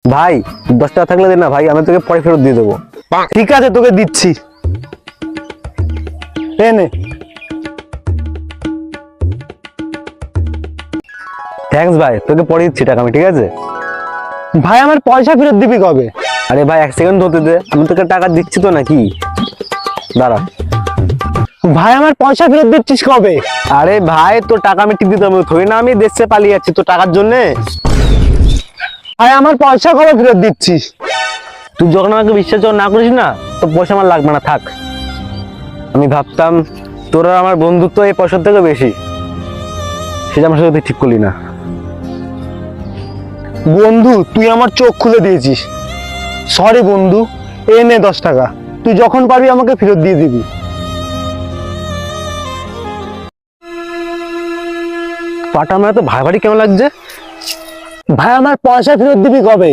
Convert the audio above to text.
ভাই 10 টাকা থাকলে দে না ভাই, আমি তোকে পরে ফেরত দিয়ে দেবো। ঠিক আছে, তোকে দিচ্ছি। নে। থ্যাঙ্কস ভাই, তোকে পরে দিচ্ছি টাকা আমি, ঠিক আছে? ভাই আমার পয়সা ফেরত দিবি কবে? আরে ভাই 1 সেকেন্ড হতে দে, আমি তোকে টাকা দিচ্ছি তো নাকি, দাঁড়া। ভাই আমার পয়সা ফেরত দিচ্ছিস কবে? আরে ভাই তোর টাকা আমি ঠিক দিতে হবে, থই না আমি দেশে পালিয়ে যাচ্ছি তোর টাকার জন্য। ভাই আমার পয়সা কবে ফেরত দিচ্ছিস? তুই যখন আমাকে বিশ্বাস না করিস না, তো পয়সা আমার লাগবে না, থাক। আমি ভাবতাম তোর আর আমার বন্ধুত্ব এই পয়সার থেকে বেশি, সেটা আমার সাথে তুই ঠিক করলি না। বন্ধু, তুই আমার চোখ খুলে দিয়েছিস। সরি বন্ধু, নে 10 টাকা, তুই যখন পারবি আমাকে ফেরত দিয়ে দিবি। পাটা আমার তো ভারী ভারী কেমন লাগছে? ভাই আমার পয়সা ফেরত দিবি কবে?